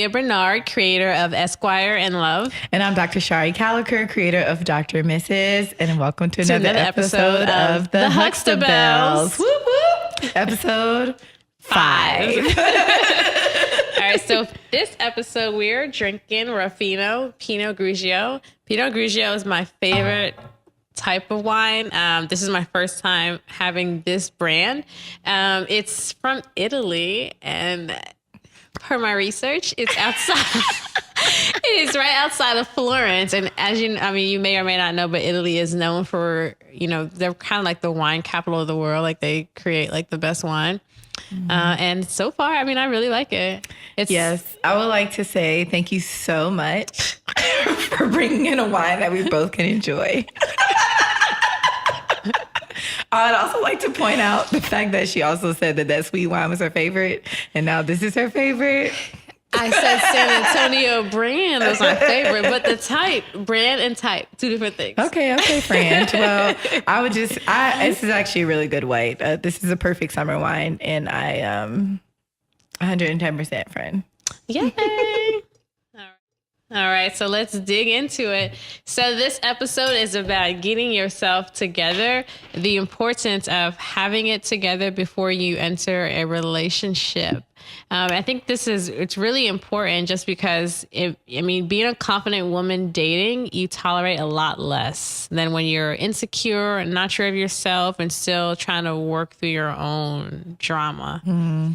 Renee Bernard, creator of Esquire and Love. And I'm Dr. Shari Calicker, creator of Dr. Mrs. And welcome to another episode of the Huxtabelles. Whoop, whoop. Episode 5. All right, so this episode we're drinking Ruffino Pinot Grigio. Pinot Grigio is my favorite type of wine. This is my first time having this brand. It's from Italy, and per my research, it's outside. It is right outside of Florence. And as you may or may not know, but Italy is known for, they're kind of like the wine capital of the world. Like they create like the best wine. Mm-hmm. And so far, I really like it. Yes, I would like to say thank you so much for bringing in a wine that we both can enjoy. I'd also like to point out the fact that she also said that sweet wine was her favorite, and now this is her favorite. I said San Antonio brand was my favorite, but the type, brand and type, two different things. Okay, Fran. Well, this is actually a really good white. This is a perfect summer wine, and I 110% Fran. Yay! All right, so let's dig into it. So this episode is about getting yourself together, the importance of having it together before you enter a relationship. I think it's really important just because, being a confident woman dating, you tolerate a lot less than when you're insecure and not sure of yourself and still trying to work through your own drama. Mm-hmm.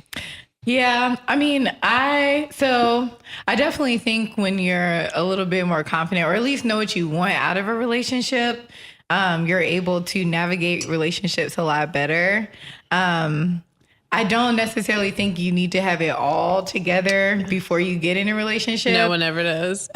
Yeah, I definitely think when you're a little bit more confident, or at least know what you want out of a relationship, you're able to navigate relationships a lot better. I don't necessarily think you need to have it all together before you get in a relationship. No one ever does.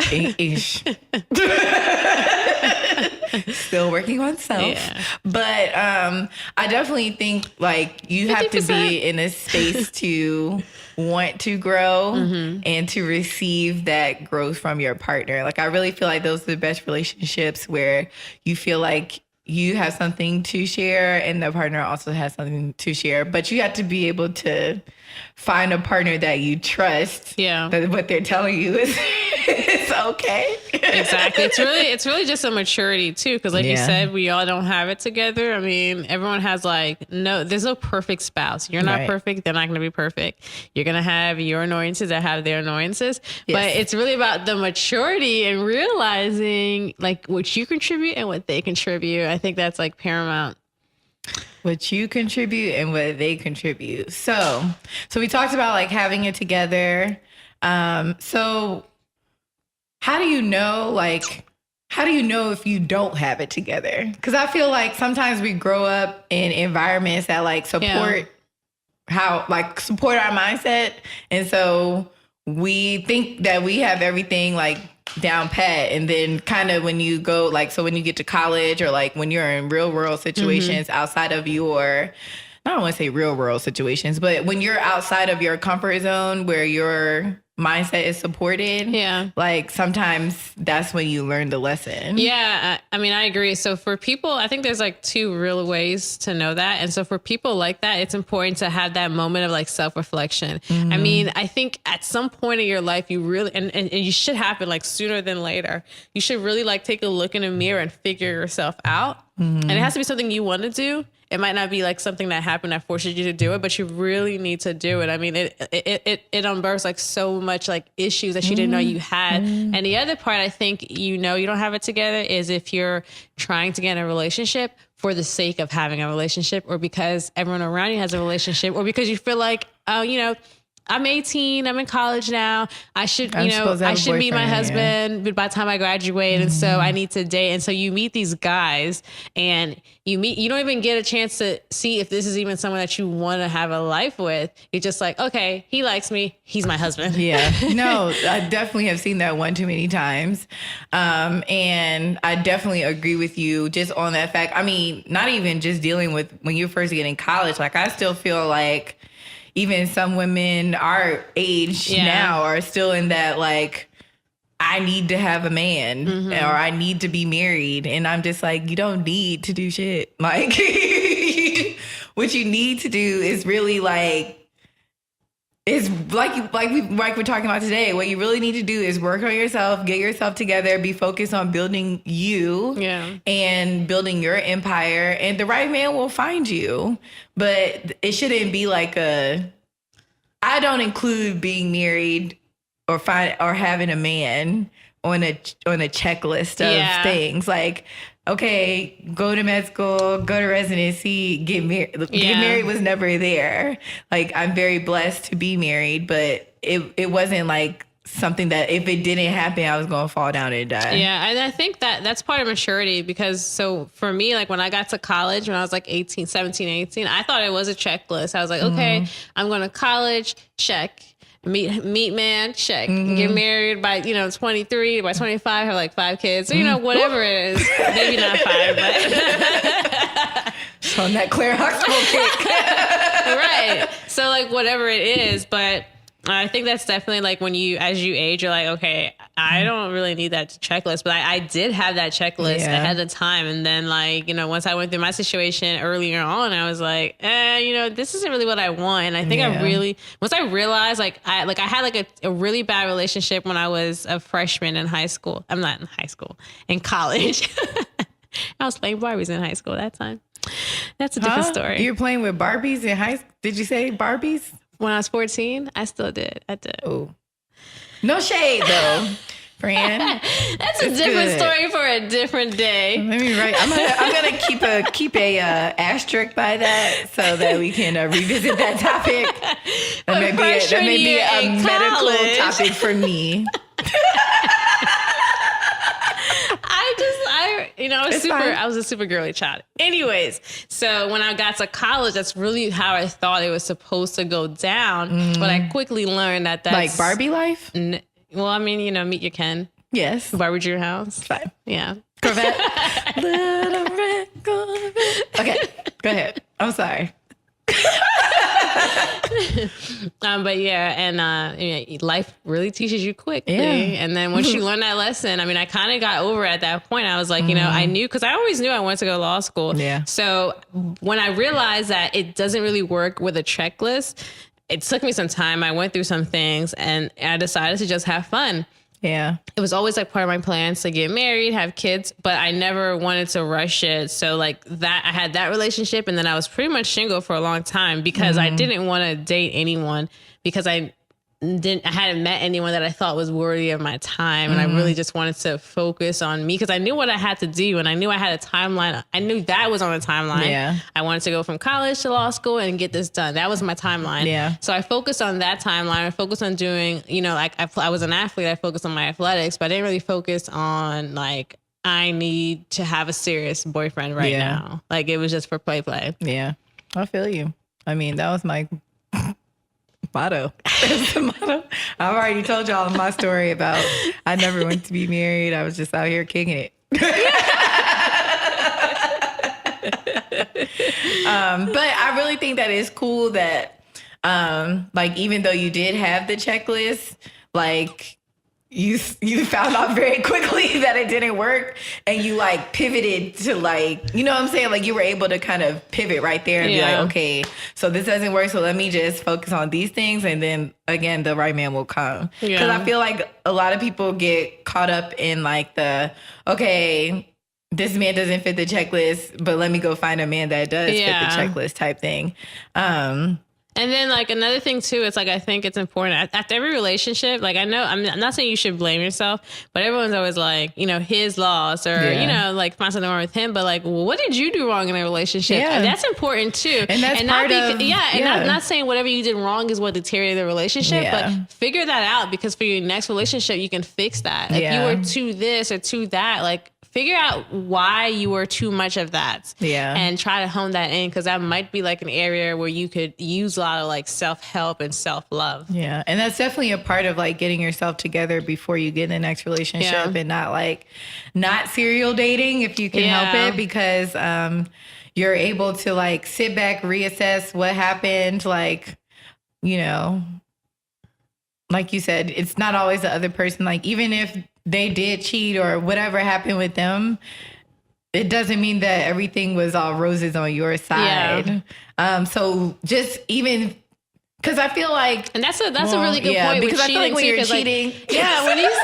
Still working on self. Yeah. But I definitely think like you 50%. Have to be in a space to want to grow and to receive that growth from your partner. Like I really feel like those are the best relationships where you feel like you have something to share and the partner also has something to share. But you have to be able to find a partner that you trust. Yeah. That what they're telling you is okay. Exactly. It's really just a maturity too. Because like you said, we all don't have it together. Everyone has there's no perfect spouse. You're not perfect. They're not going to be perfect. You're going to have your annoyances that have their annoyances. Yes. But it's really about the maturity and realizing like what you contribute and what they contribute. I think that's like paramount. What you contribute and what they contribute. So we talked about like having it together. So how do you know if you don't have it together? Because I feel like sometimes we grow up in environments that like support support our mindset. And so we think that we have everything like down pat, and then kind of when you go when you get to college or like when you're in real world situations outside of your, I don't want to say real world situations, but when you're outside of your comfort zone where your mindset is supported, like sometimes that's when you learn the lesson. Yeah, I agree. So for people, I think there's like two real ways to know that. And so for people like that, it's important to have that moment of like self-reflection. I think at some point in your life, you really, and you should happen like sooner than later, you should really like take a look in a mirror and figure yourself out. And it has to be something you want to do. It might not be like something that happened that forces you to do it, but you really need to do it. It unearths like so much like issues that you didn't know you had. And the other part, I think, you don't have it together is if you're trying to get in a relationship for the sake of having a relationship, or because everyone around you has a relationship, or because you feel like, I'm 18. I'm in college now. I should meet my husband by the time I graduate. And so I need to date. And so you meet these guys and you don't even get a chance to see if this is even someone that you want to have a life with. You're just like, okay, he likes me. He's my husband. Yeah. No, I definitely have seen that one too many times. And I definitely agree with you just on that fact. Not even just dealing with when you first get in college. Like I still feel like even some women our age now are still in that, like, I need to have a man or I need to be married. And I'm just like, you don't need to do shit. Like, what you need to do is really like It's like we're talking about today. What you really need to do is work on yourself, get yourself together, be focused on building you and building your empire, and the right man will find you. But it shouldn't be like I don't include being married or having a man on a checklist of things. Like, okay, go to med school, go to residency, get married. Get married was never there. Like, I'm very blessed to be married, but it wasn't like something that if it didn't happen, I was going to fall down and die. Yeah. And I think that's part of maturity, because so for me, like when I got to college, when I was like 17, 18, I thought it was a checklist. I was like, okay, I'm going to college, check. Meet man, check. Get married by 23, by 25 have like 5 kids, so whatever it is, maybe not 5, but on that Claire Huxtable kick. Right, so like whatever it is. But I think that's definitely like when as you age, you're like, okay, I don't really need that checklist, but I did have that checklist ahead of time. And then like, once I went through my situation earlier on, I was like, this isn't really what I want. And I think once I realized I had like a really bad relationship when I was a freshman in high school. I'm not in high school, in college. I was playing Barbies in high school that time. That's a different story. You were playing with Barbies in high school? Did you say Barbies? When I was 14, I still did. I did. Oh, no shade though, Fran. That's a different story for a different day. Let me write. I'm gonna keep a asterisk by that so that we can revisit that topic. That may be a medical topic for me. I was a super girly child. Anyways, so when I got to college, that's really how I thought it was supposed to go down. But I quickly learned that's like Barbie life. Well, I mean, meet your Ken. Yes. Barbie Drew House. Fine. Yeah. Corvette. Little red Corvette. Okay, go ahead. I'm sorry. But yeah, and life really teaches you quickly. And then once you learn that lesson, I mean, I kind of got over it at that point. I was like, I knew, because I always knew I wanted to go to law school. Yeah. So when I realized that it doesn't really work with a checklist, it took me some time. I went through some things and I decided to just have fun. Yeah. It was always like part of my plans to get married, have kids, but I never wanted to rush it. So like that, I had that relationship, and then I was pretty much single for a long time because I didn't want to date anyone, because I hadn't met anyone that I thought was worthy of my time. And I really just wanted to focus on me, because I knew what I had to do, and I knew I had a timeline. I knew that was on the timeline. Yeah. I wanted to go from college to law school and get this done. That was my timeline. Yeah. So I focused on that timeline. I focused on doing, like I was an athlete. I focused on my athletics, but I didn't really focus on like, I need to have a serious boyfriend right now. Like it was just for play. Yeah. I feel you. I mean, that was my motto. That's the motto. I've already told y'all my story about I never went to be married. I was just out here kicking it. But I really think that it's cool that like even though you did have the checklist, like you found out very quickly that it didn't work, and you like pivoted to like, you know what I'm saying? Like you were able to kind of pivot right there and be like, okay, so this doesn't work. So let me just focus on these things. And then again, the right man will come. Because I feel like a lot of people get caught up in like okay, this man doesn't fit the checklist, but let me go find a man that does fit the checklist type thing. And then like another thing too, it's like, I think it's important after every relationship, like I know, I'm not saying you should blame yourself, but everyone's always like, his loss or, like find something wrong with him. But like, well, what did you do wrong in a relationship? Yeah. And that's important too. And that's part of, I'm not saying whatever you did wrong is what deteriorated the relationship, but figure that out, because for your next relationship, you can fix that. Like you were too this or too that, like figure out why you were too much of that. Yeah. And try to hone that in, because that might be like an area where you could use a lot of like self-help and self-love. Yeah. And that's definitely a part of like getting yourself together before you get in the next relationship, and not serial dating if you can help it, because you're able to like sit back, reassess what happened. Like, like you said, it's not always the other person. Like even if they did cheat or whatever happened with them, it doesn't mean that everything was all roses on your side. So just even Because I feel like, and that's a really good point because with I feel like cheating when too. you're 'Cause, like, cheating, yeah, when you say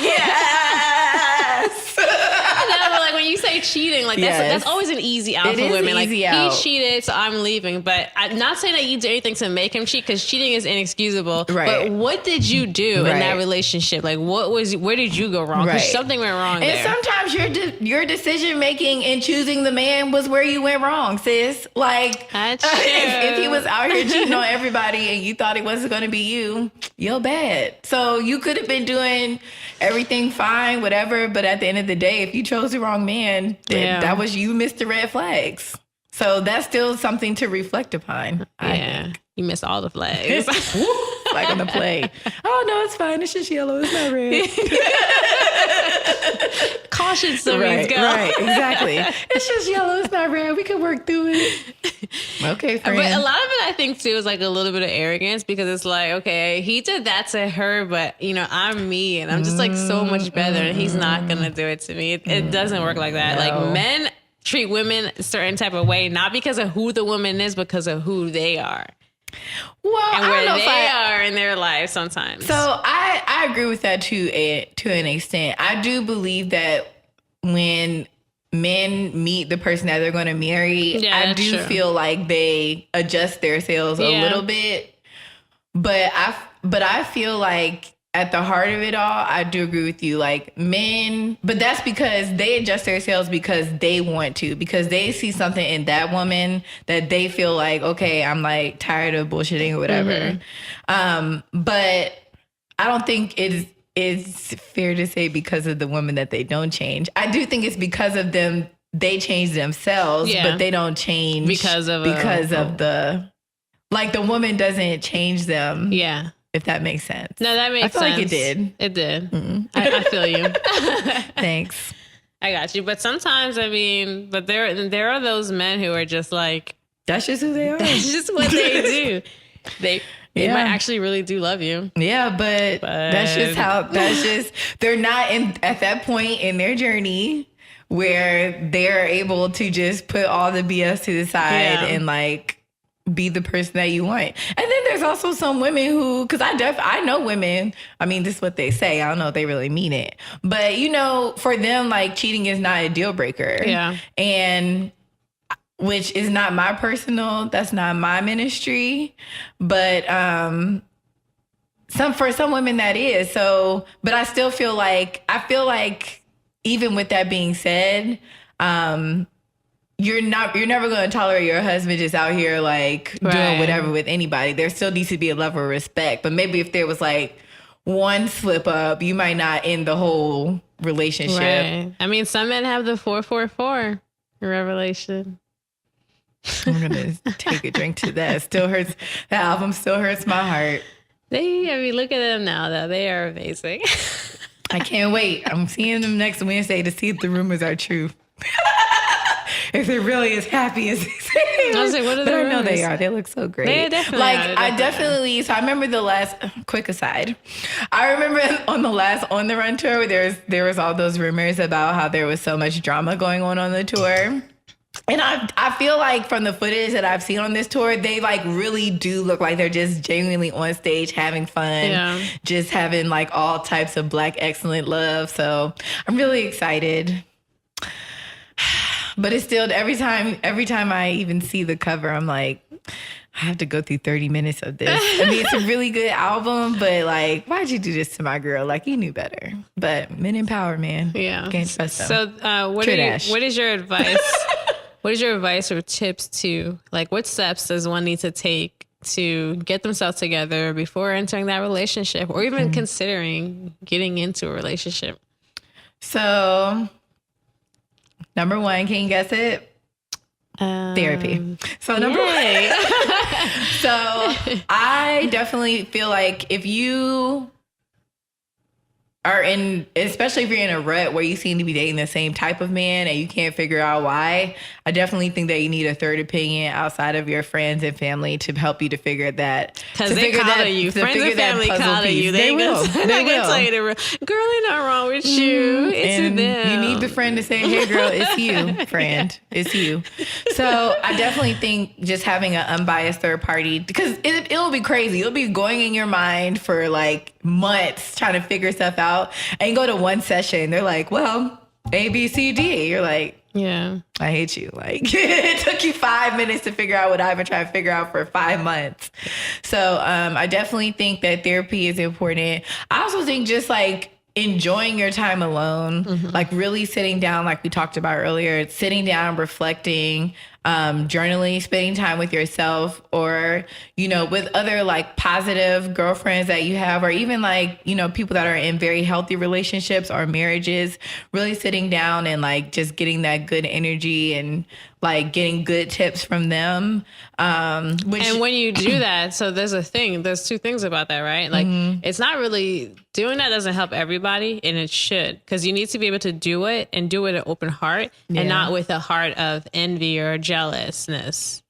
yes. no, but like when you say cheating, like Yes. that's always an easy out It for is women. an Like easy out. he cheated, so I'm leaving. But I'm not saying that you did anything to make him cheat, because cheating is inexcusable. Right. But what did you do in that Right. relationship? Like where did you go wrong? Because Right. something went wrong And there. sometimes your decision making in choosing the man was where you went wrong, sis. Like That's if he true. was out here cheating on everybody and you thought it wasn't going to be you, you're bad. So you could have been doing everything fine, whatever. But at the end of the day, if you chose the wrong man, then that was you missed the red flags. So that's still something to reflect upon. Yeah, you missed all the flags. Like on the play. Oh no, it's fine. It's just yellow. It's not red. Caution, Sylvia's go. Right, exactly. It's just yellow. It's not red. We can work through it. Okay, friend. But a lot of it, I think, too, is like a little bit of arrogance, because it's like, okay, he did that to her, but I'm me, and I'm just like so much better, and he's not gonna do it to me. It doesn't work like that. No. Like, men treat women a certain type of way, not because of who the woman is, because of who they are. Well, And I where don't know they are in their life sometimes. So I agree with that to an extent. I do believe that when men meet the person that they're going to marry, I do true. feel like they adjust themselves a little bit. But I feel like at the heart of it all, I do agree with you. Like men, but that's because they adjust themselves because they want to, because they see something in that woman that they feel like, okay, I'm like tired of bullshitting or whatever. But I don't think it's fair to say because of the woman that they don't change. I do think it's because of them. They change themselves, but they don't change because of the, like the woman doesn't change them. Yeah. If that makes sense. No, that makes sense. I feel like it did. It did. I feel you. Thanks. I got you. But sometimes, but there are those men who are just like, that's just who they are. That's just what they do. They might actually really do love you. Yeah, but they're not at that point in their journey where they're able to just put all the BS to the side and like be the person that you want. And then there's also some women who, because I know women, this is what they say. I don't know if they really mean it. But, for them, like cheating is not a deal breaker. Yeah. And which is not my that's not my ministry. But for some women that is. So, but I still feel like, even with that being said, you're never going to tolerate your husband just out here like doing whatever with anybody. There still needs to be a level of respect. But maybe if there was like one slip up, you might not end the whole relationship. Right. Some men have the 444 revelation. I'm gonna take a drink to that. Still hurts. That album still hurts my heart. Look at them now though. They are amazing. I can't wait. I'm seeing them next Wednesday to see if the rumors are true. If they're really as happy as they say. I was like, what are the rumors? I know they are. They look so great. They definitely are. So I remember the last, quick aside. I remember on the last On the Run tour, there was all those rumors about how there was so much drama going on the tour. And I feel like from the footage that I've seen on this tour, they like really do look like they're just genuinely on stage having fun, just having like all types of Black excellent love. So I'm really excited. But it's still every time I even see the cover, I'm like, I have to go through 30 minutes of this. It's a really good album, but like, why'd you do this to my girl? Like, you knew better. But men in power, man. Yeah. Can't trust them. So what is your advice? What is your advice or tips to, like, what steps does one need to take to get themselves together before entering that relationship or even considering getting into a relationship? So, number one, can you guess it? Therapy. So number one. So I definitely feel like if you are in, especially if you're in a rut where you seem to be dating the same type of man and you can't figure out why, I definitely think that you need a third opinion outside of your friends and family to help you to figure that. Because they call you. Friends and family call you. They will. They will tell you the real. Girl, ain't nothing wrong with you. It's them. You need the friend to say, hey, girl, it's you, friend. It's you. So I definitely think just having an unbiased third party, because it'll be crazy. It'll be going in your mind for like months trying to figure stuff out. And you go to one session, they're like, well, A, B, C, D. You're like, yeah, I hate you. Like, it took you 5 minutes to figure out what I've been trying to figure out for 5 months. So I definitely think that therapy is important. I also think just like enjoying your time alone, like really sitting down, like we talked about earlier, sitting down, reflecting, journaling, spending time with yourself, or, you know, with other like positive girlfriends that you have, or even like, you know, people that are in very healthy relationships or marriages, really sitting down and like just getting that good energy and like getting good tips from them. And when you do that, so there's two things about that, right? Like it's not really doing that doesn't help everybody, and it should, because you need to be able to do it and do it with an open heart and not with a heart of envy or jealousness.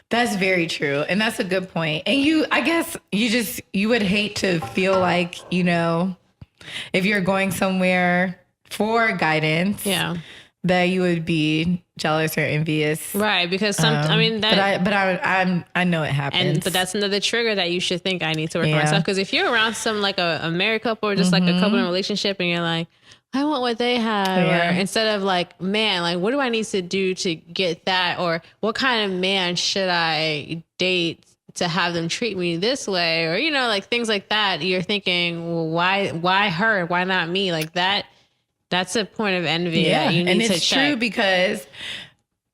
That's very true. And that's a good point. And I guess you would hate to feel like, you know, if you're going somewhere for guidance, that you would be jealous or envious. Right. Because I know it happens. But that's another trigger that you should think I need to work on myself. Because if you're around some like a married couple or just like a couple in a relationship and you're like, I want what they have, or instead of like, man, like, what do I need to do to get that? Or what kind of man should I date to have them treat me this way? Or, you know, like things like that. You're thinking, well, why her? Why not me? Like that's a point of envy that you need to check. And it's true, because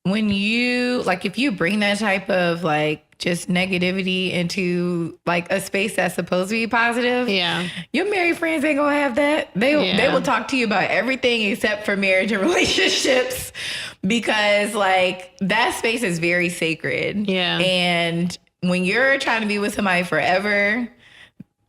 when you, like, if you bring that type of like just negativity into like a space that's supposed to be positive, your married friends ain't gonna have that. They will talk to you about everything except for marriage and relationships, because like that space is very sacred. And when you're trying to be with somebody forever,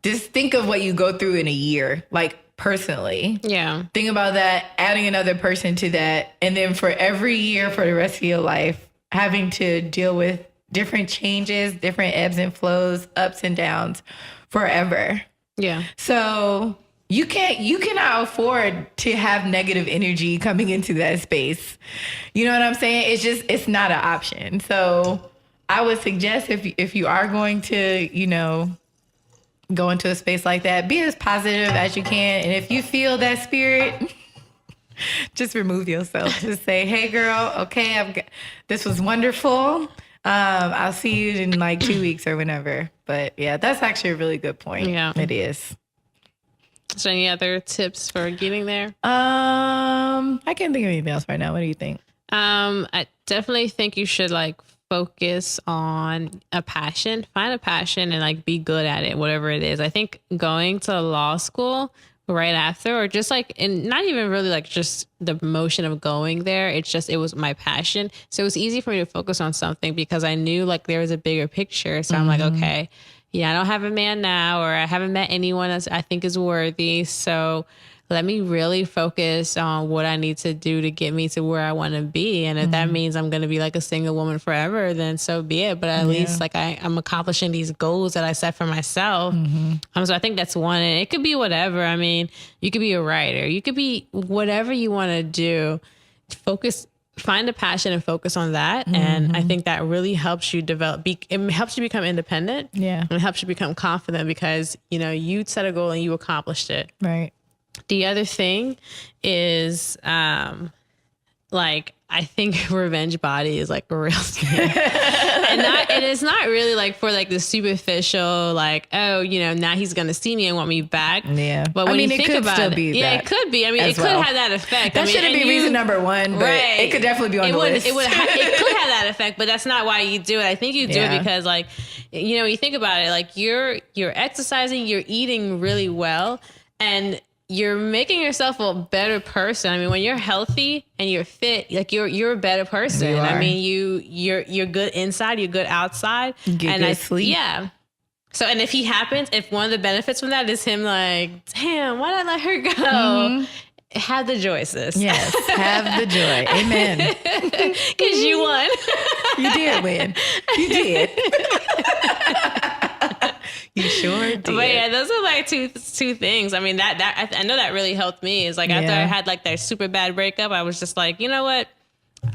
just think of what you go through in a year, like personally. Think about that, adding another person to that, and then for every year for the rest of your life, having to deal with different changes, different ebbs and flows, ups and downs forever. So you cannot afford to have negative energy coming into that space. You know what I'm saying? It's not an option. So I would suggest if you are going to, you know, go into a space like that, be as positive as you can. And if you feel that spirit, just remove yourself. Just say, hey girl, okay, this was wonderful. I'll see you in like 2 weeks or whenever. But yeah, that's actually a really good point. It is. So any other tips for getting there? I can't think of anything else right now. What do you think? I definitely think you should like focus on a passion, find a passion and like be good at it, whatever it is. I think going to law school right after, or just like, and not even really like just the motion of going there. It was my passion. So it was easy for me to focus on something because I knew like there was a bigger picture. So I'm like, okay, I don't have a man now, or I haven't met anyone that I think is worthy. So let me really focus on what I need to do to get me to where I want to be. And if that means I'm going to be like a single woman forever, then so be it. But at least like I'm accomplishing these goals that I set for myself. So I think that's one. And it could be whatever. I mean, you could be a writer. You could be whatever you want to do. Find a passion and focus on that. And I think that really helps you develop. It helps you become independent. And it helps you become confident because, you know, you set a goal and you accomplished it. Right. The other thing is, like, I think revenge body is like a real thing. and it's not really like for like the superficial, like, oh, you know, now he's going to see me and want me back. But when you think about it, it could be. I mean, it could have that effect. That shouldn't be reason number one, but it could definitely be on the list. It could have that effect, but that's not why you do it. I think you do it because, like, you know, you think about it, like you're exercising, you're eating really well, and you're making yourself a better person. I mean, when you're healthy and you're fit, like you're a better person. I mean, you're good inside, you're good outside. You get good sleep. Yeah. So, and if one of the benefits from that is him like, damn, why did I let her go? Have the joy, sis. Yes, have the joy. Amen. Because you won. You did win. You did. You sure did. But yeah, those are like two things. I mean, that I know that really helped me. Is like after I had like that super bad breakup, I was just like, you know what?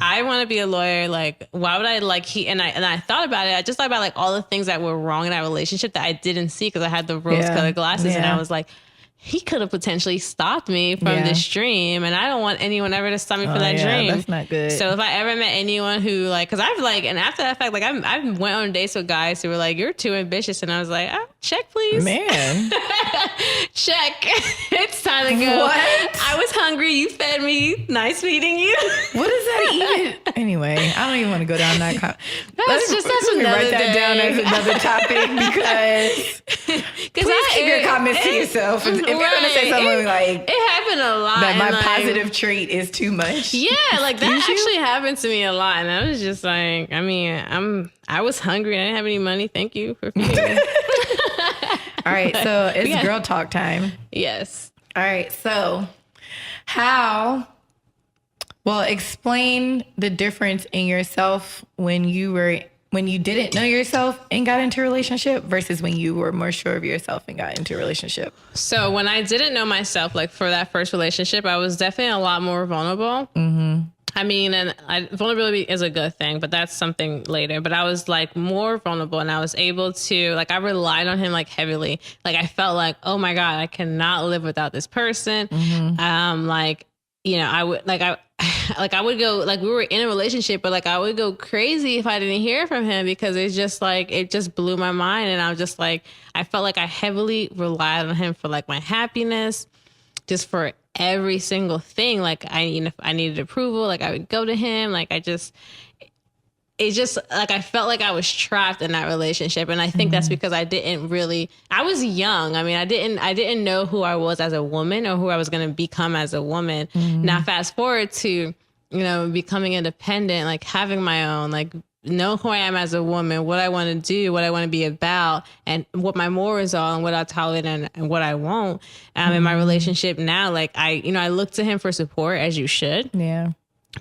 I want to be a lawyer. Like, why would I like and I thought about it. I just thought about like all the things that were wrong in that relationship that I didn't see because I had the rose-colored glasses, and I was like, he could have potentially stopped me from this dream, and I don't want anyone ever to stop me from that dream. That's not good. So if I ever met anyone who like, because I've like, and after that fact, like I went on dates with guys who were like, "You're too ambitious," and I was like, "Check, please, man, check. It's time to go." What? I was hungry. You fed me. Nice meeting you. What is that even? Anyway, I don't even want to go down that. That's another write that day. down as another topic because please keep your comments to yourself. If you're gonna say something like it happened a lot, that, my like, positive trait is too much. Yeah, like that actually happened to me a lot, and I was just like, I mean, I was hungry. I didn't have any money. Thank you for feeding me. All right, so it's girl talk time. Yes. All right, so explain the difference in yourself when you didn't know yourself and got into a relationship versus when you were more sure of yourself and got into a relationship. So when I didn't know myself, like for that first relationship, I was definitely a lot more vulnerable. Mm-hmm. I mean, vulnerability is a good thing, but that's something later. But I was like more vulnerable, and I was able to like, I relied on him like heavily. Like I felt like, oh my God, I cannot live without this person. Mm-hmm. Like, you know, I would I would go, like we were in a relationship, but like I would go crazy if I didn't hear from him because it's just like, it just blew my mind. And I was just like, I felt like I heavily relied on him for like my happiness, just for every single thing. Like if I needed approval, like I would go to him. Like it's just like, I felt like I was trapped in that relationship. And I think that's because I was young. I mean, I didn't know who I was as a woman or who I was going to become as a woman. Now fast forward to, you know, becoming independent, like having my own, like know who I am as a woman, what I want to do, what I want to be about, and what my morals are and what I tolerate and what I won't. In my relationship now, like I look to him for support, as you should. Yeah.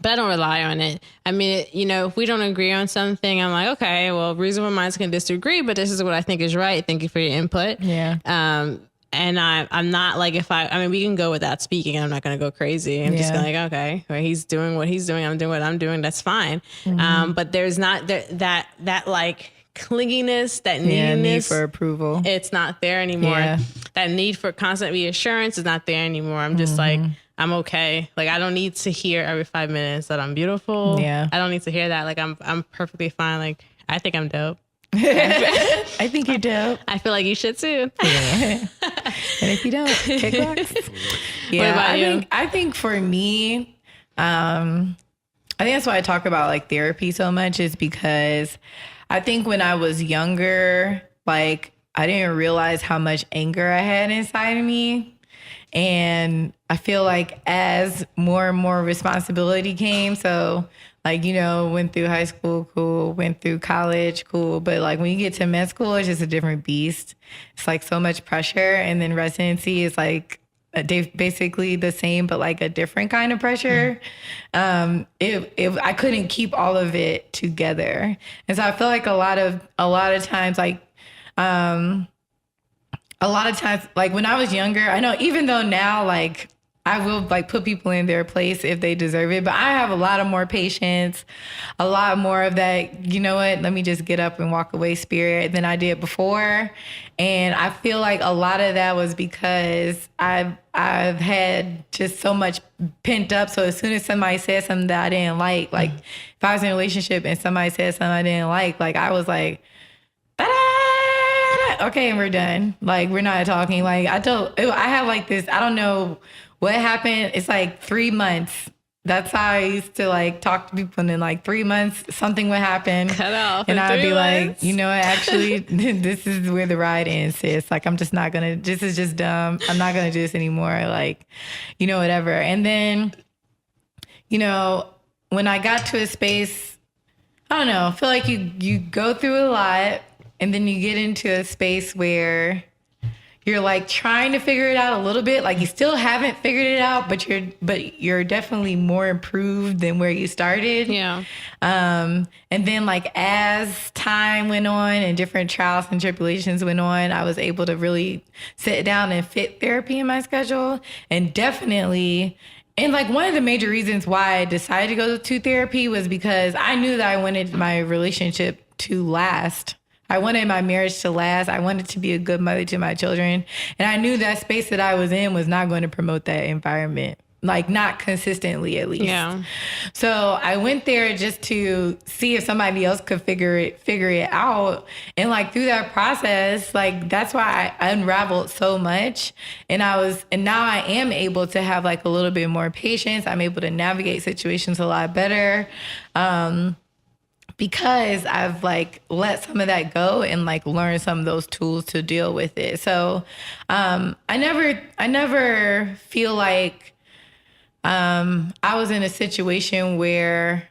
But I don't rely on it. I mean, if we don't agree on something, I'm like, okay, well, reasonable minds can disagree, but this is what I think is right. Thank you for your input. Yeah. And I'm not like, we can go without speaking and I'm not going to go crazy. I'm just like, okay, well, he's doing what he's doing. I'm doing what I'm doing. That's fine. But there's not that like clinginess, that neediness. Need for approval. It's not there anymore. Yeah. That need for constant reassurance is not there anymore. I'm just like, I'm okay. Like, I don't need to hear every 5 minutes that I'm beautiful. Yeah. I don't need to hear that. Like, I'm perfectly fine. Like, I think I'm dope. I think you're dope. I feel like you should too. Yeah. And if you don't, kick rocks. Yeah. What about you? I think for me, I think that's why I talk about like therapy so much, is because I think when I was younger, like I didn't realize how much anger I had inside of me. And I feel like as more and more responsibility came, so like, went through high school, cool, went through college, cool. But like when you get to med school, it's just a different beast. It's like so much pressure. And then residency is like basically the same, but like a different kind of pressure. I couldn't keep all of it together. And so I feel like a lot of times, like, like when I was younger, I know even though now, like I will like put people in their place if they deserve it, but I have a lot of more patience, a lot more of that, you know what, let me just get up and walk away spirit than I did before. And I feel like a lot of that was because I've had just so much pent up. So as soon as somebody said something that I didn't like if I was in a relationship and somebody said something I didn't like I was like, okay, and we're done. Like, we're not talking. Like, I have like this, I don't know what happened. It's like 3 months. That's how I used to like talk to people. And in like 3 months, something would happen. Cut off. And I'd be months. like, you know what, actually, this is where the ride ends, sis. Like, I'm just not going to, this is just dumb. I'm not going to do this anymore. Like, whatever. And then, when I got to a space, I don't know, I feel like you go through a lot. and then you get into a space where you're like trying to figure it out a little bit. Like you still haven't figured it out, but you're definitely more improved than where you started. Yeah. And then like as time went on and different trials and tribulations went on, I was able to really sit down and fit therapy in my schedule. And definitely, and like one of the major reasons why I decided to go to therapy was because I knew that I wanted my relationship to last. I wanted my marriage to last. I wanted to be a good mother to my children. And I knew that space that I was in was not going to promote that environment, like not consistently at least. Yeah. So I went there just to see if somebody else could figure it out. And like through that process, like that's why I unraveled so much. And now I am able to have like a little bit more patience. I'm able to navigate situations a lot better. Because I've like let some of that go and like learned some of those tools to deal with it. So I never feel like I was in a situation where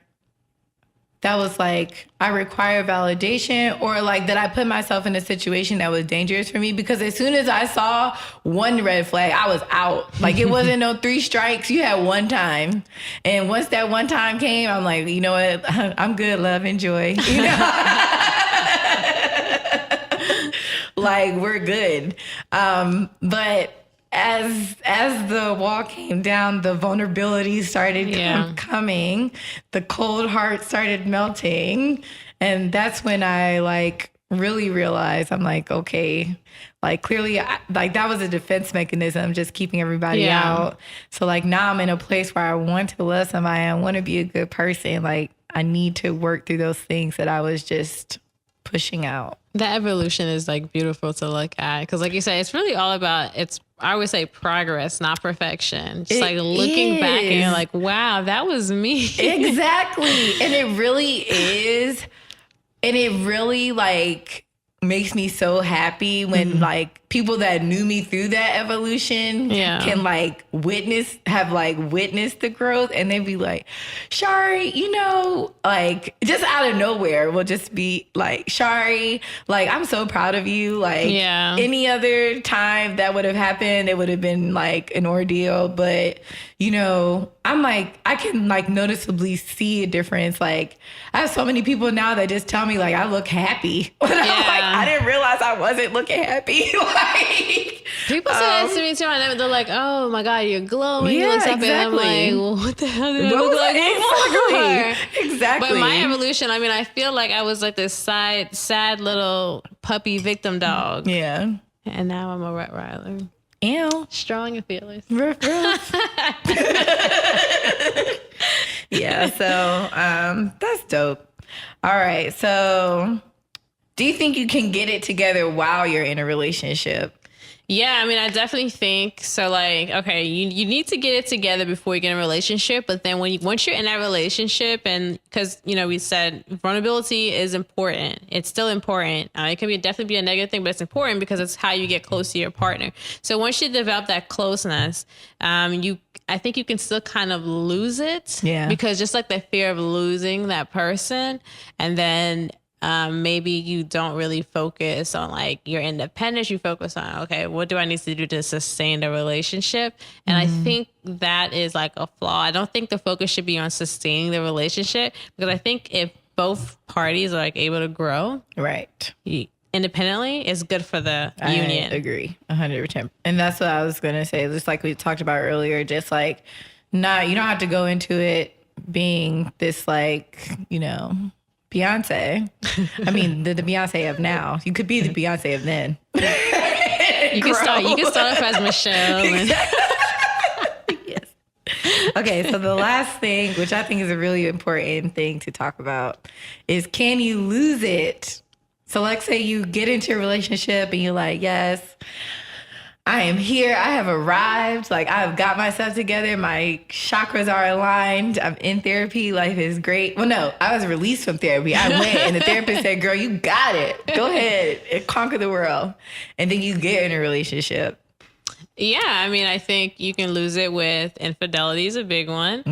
that was like I require validation or like that I put myself in a situation that was dangerous for me, because as soon as I saw one red flag, I was out. Like it wasn't no 3 strikes. You had one time. And once that one time came, I'm like, you know what? I'm good, love, enjoy. You know? Like we're good. But as the wall came down, the vulnerability started coming, the cold heart started melting. And that's when I like really realized, I'm like, okay, like clearly like that was a defense mechanism, just keeping everybody out. So like now I'm in a place where I want to love somebody. I want to be a good person. Like I need to work through those things that I was just pushing out. That evolution is like beautiful to look at. Cause like you said, it's really all about, I would say progress, not perfection. Just like looking back and you're like, wow, that was me. Exactly. And it really is. And it really like makes me so happy when like people that knew me through that evolution can like have witnessed the growth, and they'd be like, Shari, you know, like just out of nowhere will just be like, Shari, like I'm so proud of you. Like any other time that would have happened, it would have been like an ordeal. But you know, I'm like, I can like noticeably see a difference. Like I have so many people now that just tell me like I look happy. I'm like, I didn't realize I wasn't looking happy. Like people say that to me too, and they're like, "Oh my God, you're glowing." You look happy. And I'm like, well, "What the hell did I look like?" Exactly. But my evolution, I mean, I feel like I was like this sad little puppy victim dog. Yeah. And now I'm a Rottweiler. Ew. Strong and fearless. Yeah. So that's dope. All right. So do you think you can get it together while you're in a relationship? Yeah, I mean, I definitely think so. Like, okay, you need to get it together before you get in a relationship. But then once you're in that relationship, and because, you know, we said vulnerability is important. It's still important. It can definitely be a negative thing, but it's important because it's how you get close to your partner. So once you develop that closeness, I think you can still kind of lose it. Yeah. Because just like the fear of losing that person, and then maybe you don't really focus on like your independence. You focus on, okay, what do I need to do to sustain the relationship? And I think that is like a flaw. I don't think the focus should be on sustaining the relationship, because I think if both parties are like able to grow right independently, it's good for the union. I agree 100%. And that's what I was going to say. Just like we talked about earlier, just like you don't have to go into it being this like, you know, Beyonce. I mean, the Beyonce of now. You could be the Beyonce of then. You can start off as Michelle. Yes. Okay, so the last thing, which I think is a really important thing to talk about, is can you lose it? So let's say you get into a relationship and you're like, yes, I am here. I have arrived. Like I've got myself together. My chakras are aligned. I'm in therapy. Life is great. Well, no, I was released from therapy. I went and the therapist said, girl, you got it. Go ahead and conquer the world. And then you get in a relationship. Yeah. I mean, I think you can lose it with infidelity is a big one.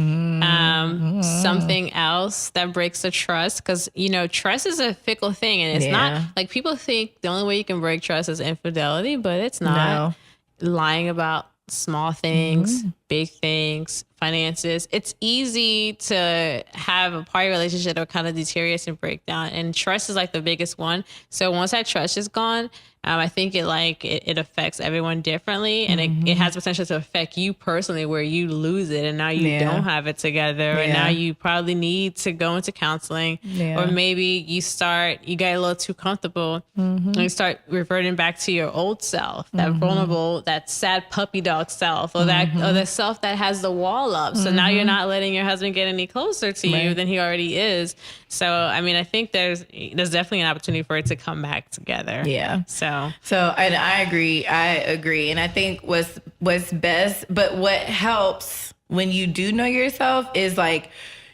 something else that breaks the trust. Because, you know, trust is a fickle thing. And it's not like people think the only way you can break trust is infidelity, but it's not. Lying about small things, big things, finances. It's easy to have a party relationship that kind of deteriorates and break down. And trust is like the biggest one. So once that trust is gone, I think it affects everyone differently, and it has potential to affect you personally, where you lose it and now you don't have it together, and now you probably need to go into counseling, or maybe you get a little too comfortable and you start reverting back to your old self, that vulnerable, that sad puppy dog self, or that or the self that has the wall up. So now you're not letting your husband get any closer to you than he already is. So I mean, I think there's definitely an opportunity for it to come back together. Yeah. So, and I agree. And I think what's best, but what helps when you do know yourself is like,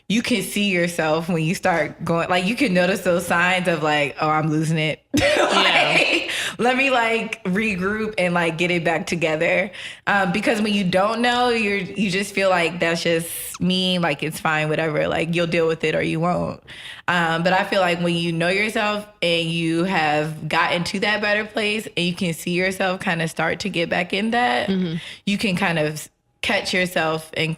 you can see yourself when you start going, like, you can notice those signs of like, oh, I'm losing it. Let me like regroup and like get it back together. Because when you don't know, you just feel like that's just me. Like, it's fine, whatever. Like, you'll deal with it or you won't. But I feel like when you know yourself and you have gotten to that better place and you can see yourself kind of start to get back in that, you can kind of catch yourself and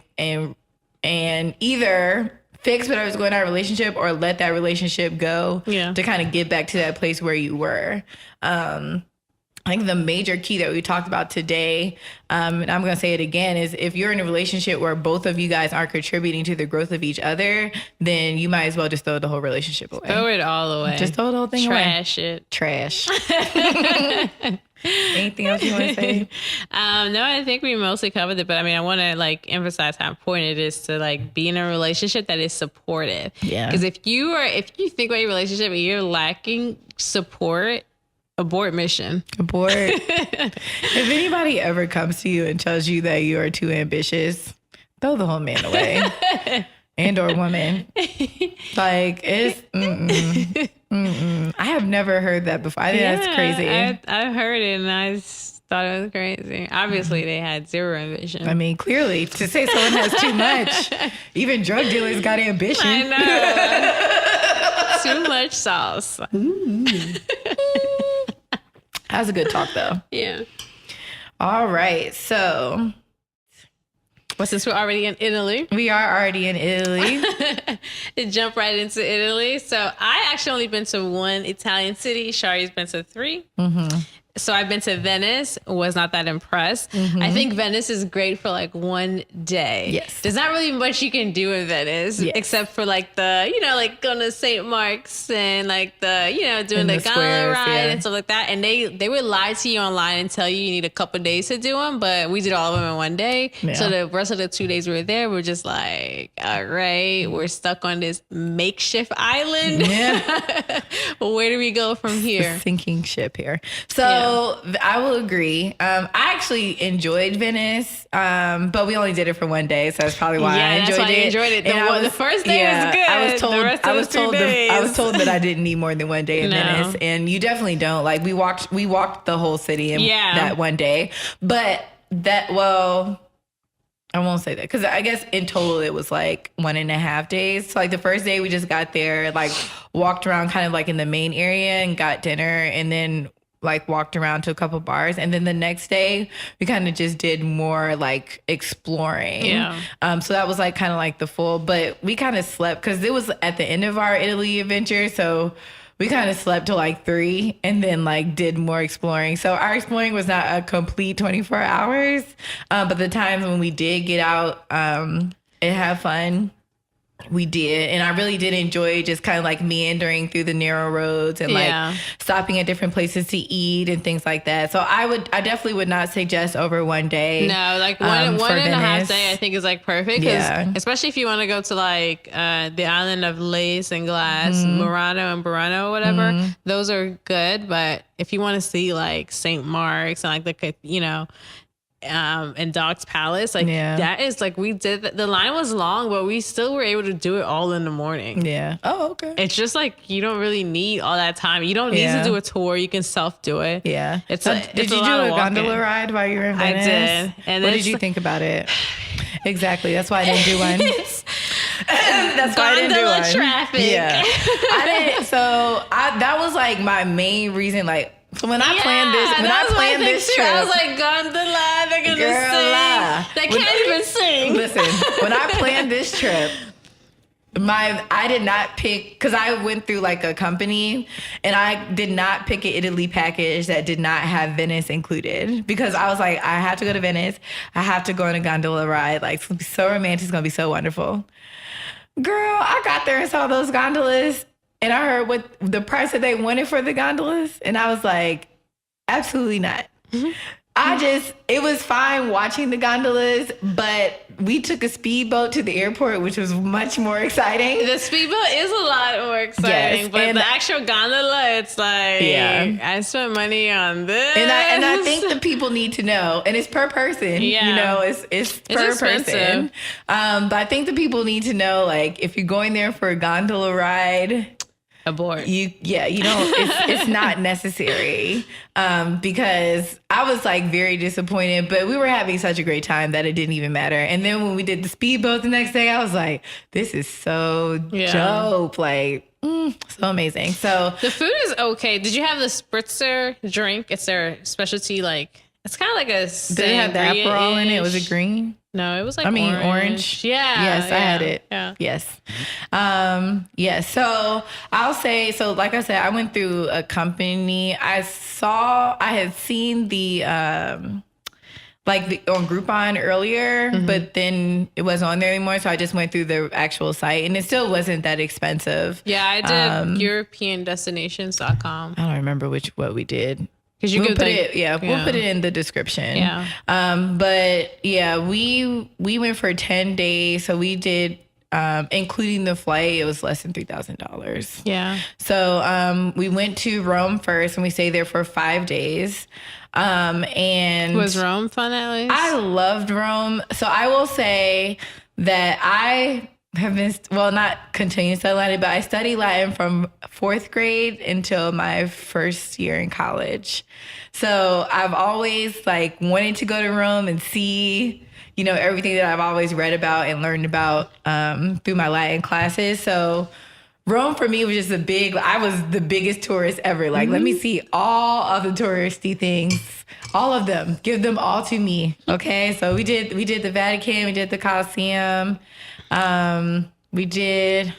either fix whatever's going on in a relationship or let that relationship go to kind of get back to that place where you were. I think the major key that we talked about today, and I'm going to say it again, is if you're in a relationship where both of you guys aren't contributing to the growth of each other, then you might as well just throw the whole relationship away. Throw it all away. Just throw the whole thing away. Trash it. Trash. Anything else you want to say? No, I think we mostly covered it, but I mean, I want to like emphasize how important it is to like be in a relationship that is supportive. Yeah. Because if you think about your relationship and you're lacking support, abort mission. Abort. If anybody ever comes to you and tells you that you are too ambitious, throw the whole man away. And or woman. Like, it's I have never heard that before. I think that's crazy. I heard it and I thought it was crazy. Obviously, they had zero ambition. I mean, clearly, to say someone has too much, even drug dealers got ambition. I know. Too much sauce. That was a good talk, though. Yeah. All right. So, well, since we're already in Italy. We are already in Italy. To jump right into Italy. So I actually only been to one Italian city. Shari's been to 3. So I've been to Venice, was not that impressed. I think Venice is great for like one day. Yes. There's not really much you can do in Venice except for like the, like going to St. Mark's and like the, doing the gondola ride and stuff like that. And they would lie to you online and tell you need a couple of days to do them, but we did all of them in one day. Yeah. So the rest of the 2 days we were there, we're just like, all right, we're stuck on this makeshift island. Yeah. Where do we go from here? Sinking ship here. So I will agree. I actually enjoyed Venice, but we only did it for one day, so that's probably why I enjoyed it. The first day was good. I was told that I didn't need more than one day in Venice, and you definitely don't. Like we walked the whole city in that one day, but I won't say that because I guess in total it was like 1.5 days. So like the first day we just got there, like walked around kind of like in the main area and got dinner, and then like walked around to a couple bars, and then the next day we kind of just did more like exploring. So that was like kind of like the full, but we kind of slept because it was at the end of our Italy adventure, so we kind of slept till like 3 and then like did more exploring. So our exploring was not a complete 24 hours, but the times when we did get out and have fun, we did. And I really did enjoy just kind of like meandering through the narrow roads and like stopping at different places to eat and things like that. So I definitely would not suggest over one day. No, like one and a half day I think is like perfect. Especially if you want to go to like the island of Lace and Glass, Murano and Burano or whatever, those are good. But if you want to see like St. Mark's and like the, and Dog's Palace, like that is like we did. The line was long, but we still were able to do it all in the morning. Yeah. Oh, okay. It's just like you don't really need all that time. You don't need to do a tour. You can self do it. Yeah. Did you do a gondola ride while you were in Venice? I did. And what did you think about it? Exactly. That's why I didn't do one. That's why I didn't do Gondola one. traffic. Yeah. I didn't. So that was like my main reason. Like, so when I planned this trip, I was like, gondola, they're gonna sing. They can't even sing. Listen, when I planned this trip, I did not pick, because I went through like a company, and I did not pick an Italy package that did not have Venice included, because I was like, I have to go to Venice. I have to go on a gondola ride. Like, it's gonna be so romantic. It's gonna be so wonderful. Girl, I got there and saw those gondolas, and I heard what the price that they wanted for the gondolas, and I was like, absolutely not. It was fine watching the gondolas, but we took a speedboat to the airport, which was much more exciting. The speedboat is a lot more exciting, Yes, but and the actual gondola, it's like, I spent money on this. And I think the people need to know, and it's per person. Yeah. You know, it's per person. But I think the people need to know, like, if you're going there for a gondola ride, abort. you don't. It's not necessary, because I was like very disappointed, but we were having such a great time that it didn't even matter. And then when we did the speedboat the next day, I was like, this is so dope, like so amazing. So the food is okay. Did you have the spritzer drink? It's their specialty. Like, it's kind of like a. Did it have the Aperol in it? Was it green? No, it was like orange. Yeah. Yes, I had it. Yeah. Yes. Yes. So I'll say, so like I said, I went through a company. I had seen the, on Groupon earlier, but then it wasn't on there anymore. So I just went through the actual site, and it still wasn't that expensive. Yeah, I did EuropeanDestinations.com. I don't remember what we did. Because you we'll could put we'll put it in the description. Yeah. But yeah, we went for 10 days. So we did, including the flight, it was less than $3,000. Yeah. So we went to Rome first, and we stayed there for 5 days. And was Rome fun at least? I loved Rome. So I will say that I have been, not continuing to study Latin, but I studied Latin from 4th grade until my first year in college. So I've always like wanted to go to Rome and see, everything that I've always read about and learned about through my Latin classes. So Rome for me was just I was the biggest tourist ever. Like, let me see all of the touristy things, all of them, give them all to me. Okay. So we did the Vatican, we did the Colosseum. We did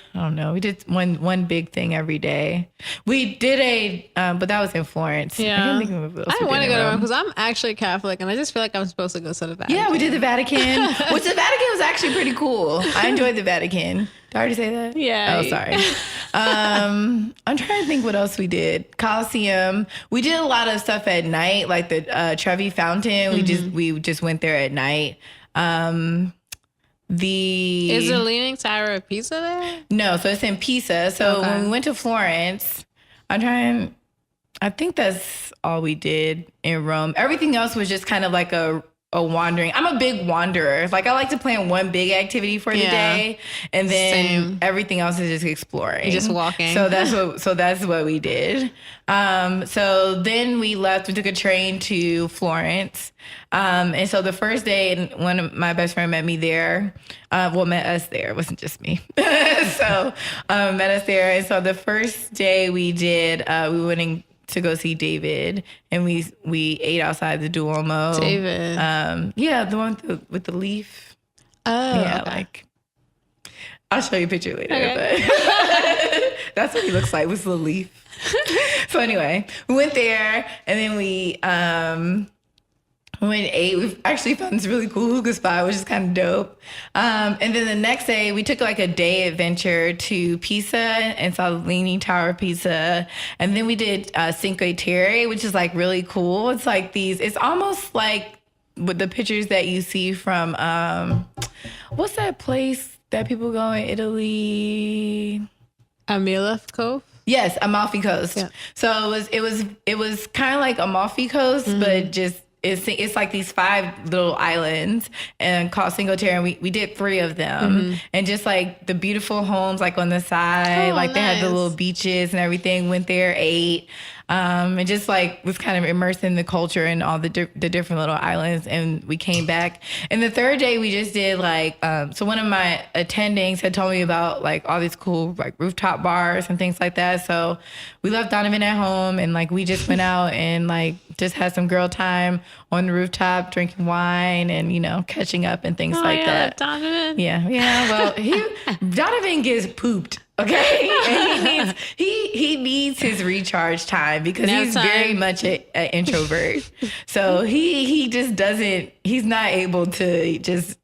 one big thing every day. We did but that was in Florence. Yeah. I can't think of what else I we want to did go in to Rome. Rome because I'm actually Catholic, and I just feel like I'm supposed to go to the Vatican. Yeah, we did the Vatican, which the Vatican was actually pretty cool. I enjoyed the Vatican. Did I already say that? Yeah. Oh, sorry. I'm trying to think what else we did. Colosseum. We did a lot of stuff at night, like the Trevi Fountain. We just went there at night. Is the Leaning Tower of Pisa there? No, so it's in Pisa. So when we went to Florence, I think that's all we did in Rome. Everything else was just kind of like a wandering. I'm a big wanderer. Like, I like to plan one big activity for the day, and then everything else is just exploring. You're just walking. So that's what we did. So then we left. We took a train to Florence. And so the first day, and one of my best friend met me there. Met us there. It wasn't just me. So met us there. And so the first day we did, we went in to go see David, and we ate outside the Duomo. David. The one with the leaf. Oh, yeah, okay. like, I'll show you a picture later, Okay. but that's what he looks like, with the leaf. So anyway, we went there, and then we went and ate. We actually found this really cool hookah spot, which is kind of dope. And then the next day, we took like a day adventure to Pisa and saw the Leaning Tower of Pisa. And then we did Cinque Terre, which is like really cool. It's like it's almost like with the pictures that you see from, what's that place that people go in Italy? Amalfi Cove? Yes, Amalfi Coast. Yeah. So it was kind of like Amalfi Coast, but just it's like these 5 little islands and called Cinque Terre, and we did 3 of them, and just like the beautiful homes like on the side, like they had the little beaches and everything. Went there, ate. and just like was kind of immersed in the culture and all the different little islands. And we came back. And the third day we just did like, so one of my attendings had told me about like all these cool like rooftop bars and things like that. So we left Donovan at home and like we just went out and like just had some girl time on the rooftop, drinking wine and, you know, catching up and things like that. Donovan. Yeah. Well, Donovan gets pooped. Okay. And he needs his recharge time because he's very much an introvert. So he just doesn't, he's not able to just,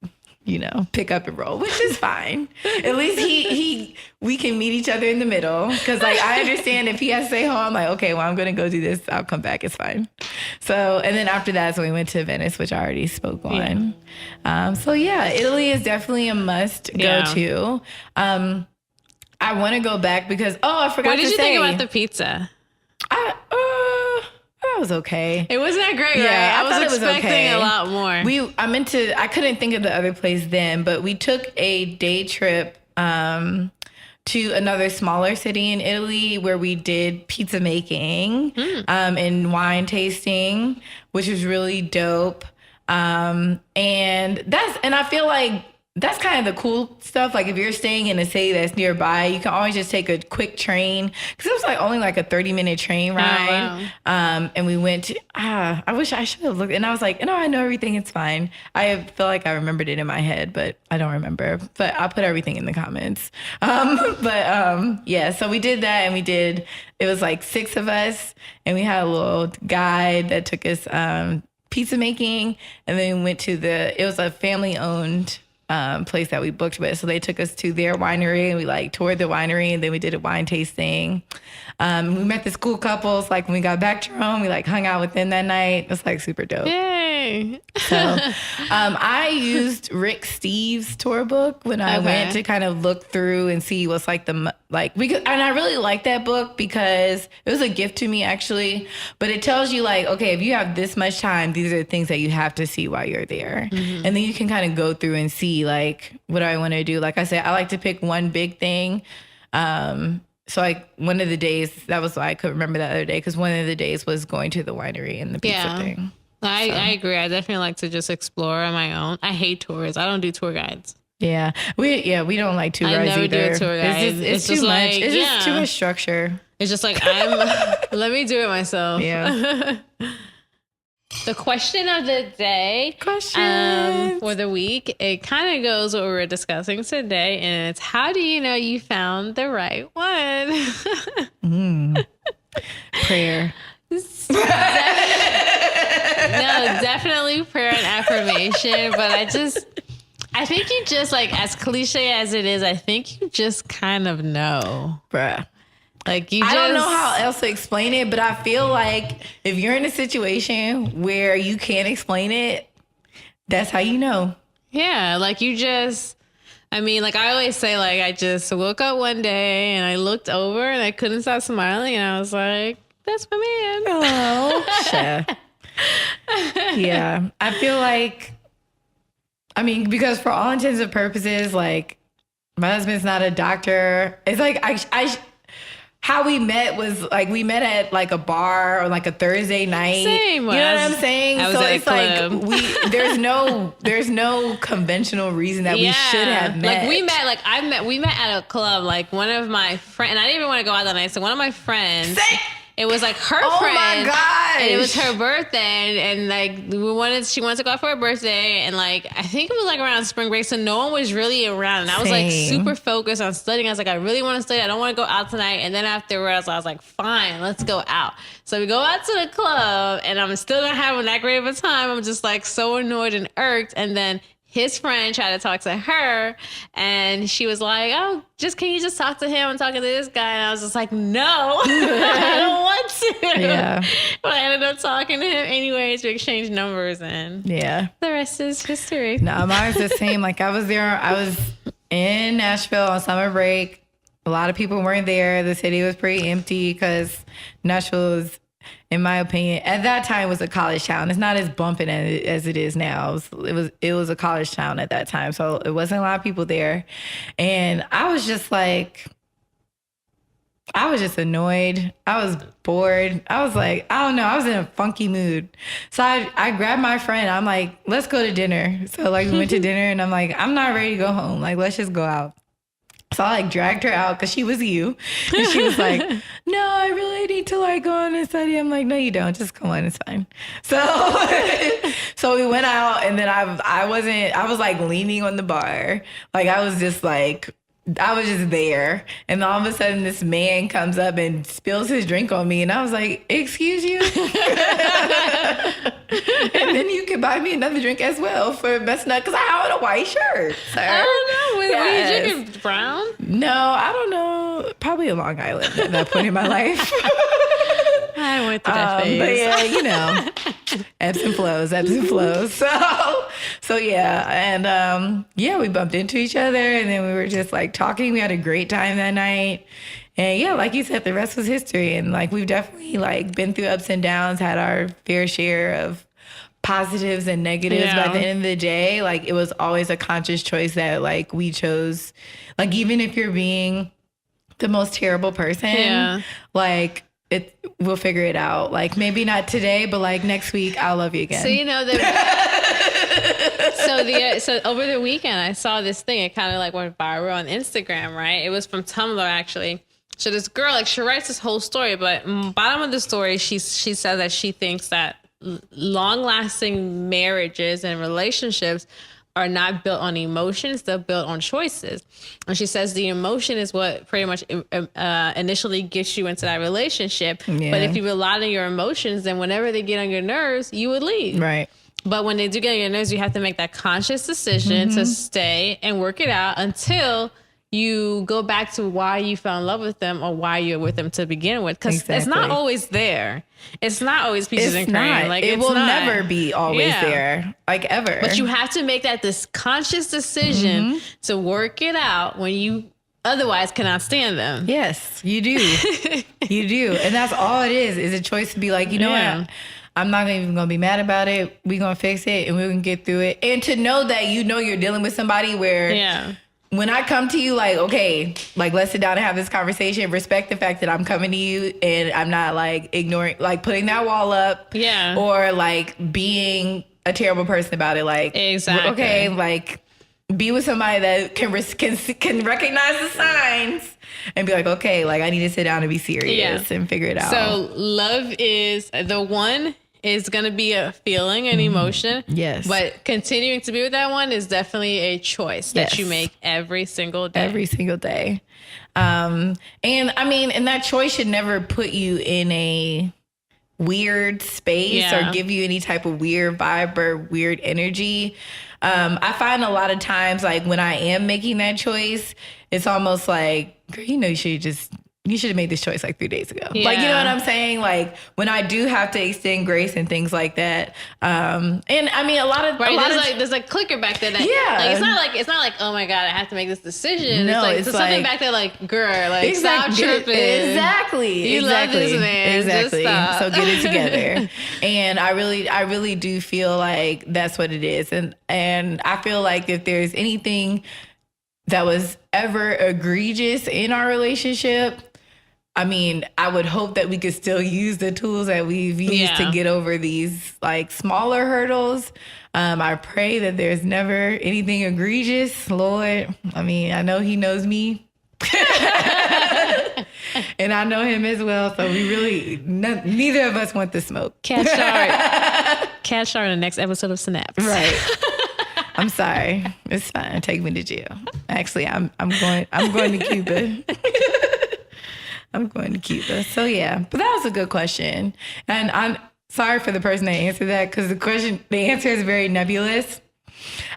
you know, pick up and roll, which is fine. At least we can meet each other in the middle. Cause like, I understand if he has to stay home, I'm like, okay, well, I'm going to go do this. I'll come back. It's fine. So, and then after that, so we went to Venice, which I already spoke on. So yeah, Italy is definitely a must go to. I want to go back because, I forgot to say. What did you think about the pizza? That was okay. It wasn't that great, right? I was expecting a lot more. I couldn't think of the other place then, but we took a day trip to another smaller city in Italy where we did pizza making and wine tasting, which was really dope. And I feel like that's kind of the cool stuff. Like if you're staying in a city that's nearby, you can always just take a quick train. Cause it was like only like a 30-minute train ride. Oh, wow. And we went to, I wish I should have looked. And I was like, no, I know everything. It's fine. I feel like I remembered it in my head, but I don't remember. But I'll put everything in the comments. Yeah, so we did that and it was like 6 of us and we had a little guide that took us pizza making. And then we went to it was a family owned place that we booked with. So they took us to their winery and we like toured the winery and then we did a wine tasting. We met this cool couples. Like when we got back to Rome, we like hung out with them that night. It was like super dope. Yay. So I used Rick Steves' tour book when I went to kind of look through and see what's like and I really like that book because it was a gift to me actually, but it tells you like, okay, if you have this much time, these are the things that you have to see while you're there. Mm-hmm. And then you can kind of go through and see like, what do I want to do? Like I said, I like to pick one big thing. So like one of the days, that was why I could remember that other day, because one of the days was going to the winery and the pizza thing. I agree. I definitely like to just explore on my own. I hate tours. I don't do tour guides. Yeah, we don't like tour guides either. I never do a tour guide. It's too much. It's just too much structure. It's just like let me do it myself. Yeah. The question of the day for the week, it kind of goes what we were discussing today, and it's how do you know you found the right one? Prayer. No, definitely prayer and affirmation, but I think you just like, as cliche as it is, I think you just kind of know. Bruh. Like I don't know how else to explain it, but I feel like if you're in a situation where you can't explain it, that's how you know. Yeah, like like I always say, like I just woke up one day and I looked over and I couldn't stop smiling and I was like, that's my man. Oh, shit. Yeah, I feel like, because for all intents and purposes, like my husband's not a doctor. It's like how we met was like we met at like a bar on like a Thursday night. Same. You know what I'm saying? So it's like there's no conventional reason that we should have met. Like we met at a club. Like one of my friends, and I didn't even want to go out that night. So one of my friends. It was like her friend. Oh my gosh. And it was her birthday. And like she wanted to go out for her birthday. And like, I think it was like around spring break. So no one was really around. And I was like super focused on studying. I was like, I really want to study. I don't want to go out tonight. And then afterwards, I was like, fine, let's go out. So we go out to the club and I'm still not having that great of a time. I'm just like so annoyed and irked. And then his friend tried to talk to her and she was like, oh, can you just talk to him? I'm talking to this guy. And I was just like, no, I don't want to. Yeah. But I ended up talking to him anyways. We exchanged numbers and the rest is history. No, mine was the same. Like I was in Nashville on summer break. A lot of people weren't there. The city was pretty empty because Nashville is, in my opinion, at that time was a college town. It's not as bumping as it is now. It was a college town at that time, so it wasn't a lot of people there. And I was just like, I was just annoyed. I was bored. I was like, I don't know. I was in a funky mood. So I grabbed my friend. I'm like, let's go to dinner. So like we went to dinner and I'm like, I'm not ready to go home. Like, let's just go out. So I like dragged her out because she was you. And she was like, no, I really need to like go on and study. I'm like, no, you don't. Just come on. It's fine. So, so we went out and then I was like leaning on the bar. Like I was just there. And all of a sudden this man comes up and spills his drink on me. And I was like, excuse you? And then you can buy me another drink as well for messing up because I have on a white shirt, sir. I don't know. Were Yes. you drinking brown? No, I don't know. Probably a Long Island at that point in my life. I went through that phase. But yeah, you know, ebbs and flows. So yeah. And yeah, we bumped into each other and then we were just like talking. We had a great time that night. And yeah, like you said, the rest was history. And like we've definitely like been through ups and downs, had our fair share of positives and negatives. Yeah. But at the end of the day, like it was always a conscious choice that like we chose. Like even if you're being the most terrible person, like we'll figure it out. Like maybe not today, but like next week I'll love you again. So you know so over the weekend I saw this thing. It kind of like went viral on Instagram, right? It was from Tumblr actually. So this girl, like she writes this whole story, but bottom of the story, she says that she thinks that long-lasting marriages and relationships are not built on emotions, they're built on choices. And she says the emotion is what pretty much initially gets you into that relationship. Yeah. But if you rely on your emotions, then whenever they get on your nerves, you would leave. Right. But when they do get on your nerves, you have to make that conscious decision to stay and work it out until you go back to why you fell in love with them or why you're with them to begin with. Because it's not always there. It's not always peaches and cream. Like it will never be always there, like ever. But you have to make that this conscious decision to work it out when you otherwise cannot stand them. Yes, you do. You do. And that's all it is a choice to be like, you know what? I'm not even going to be mad about it. We're going to fix it and we're going to get through it. And to know that you know you're dealing with somebody where when I come to you, like, okay, like, let's sit down and have this conversation. Respect the fact that I'm coming to you and I'm not, like, ignoring, like, putting that wall up. Yeah. Or, like, being a terrible person about it. Like, exactly. Okay, like, be with somebody that can recognize the signs and be like, okay, like, I need to sit down and be serious and figure it out. So, love is the one is going to be a feeling and emotion. Yes. But continuing to be with that one is definitely a choice that you make every single day. Every single day. And I mean, and that choice should never put you in a weird space or give you any type of weird vibe or weird energy. I find a lot of times, like when I am making that choice, it's almost like, girl, you know, you should have made this choice like 3 days ago. Yeah. Like, you know what I'm saying? Like when I do have to extend grace and things like that. And I mean, there's like clicker back there. Like it's not like, oh my God, I have to make this decision. No, it's like something back there like, girl, like stop tripping. Exactly. You love this man. Exactly. So get it together. And I really do feel like that's what it is. And I feel like if there's anything that was ever egregious in our relationship, I mean, I would hope that we could still use the tools that we've used to get over these like smaller hurdles. I pray that there's never anything egregious, Lord. I mean, I know he knows me and I know him as well. So we really, neither of us want the smoke. Catch Shari in the next episode of Synapse. Right. I'm sorry. It's fine. Take me to jail. Actually, I'm going to Cuba. I'm going to Cuba. So yeah, but that was a good question. And I'm sorry for the person that answered that because the answer is very nebulous.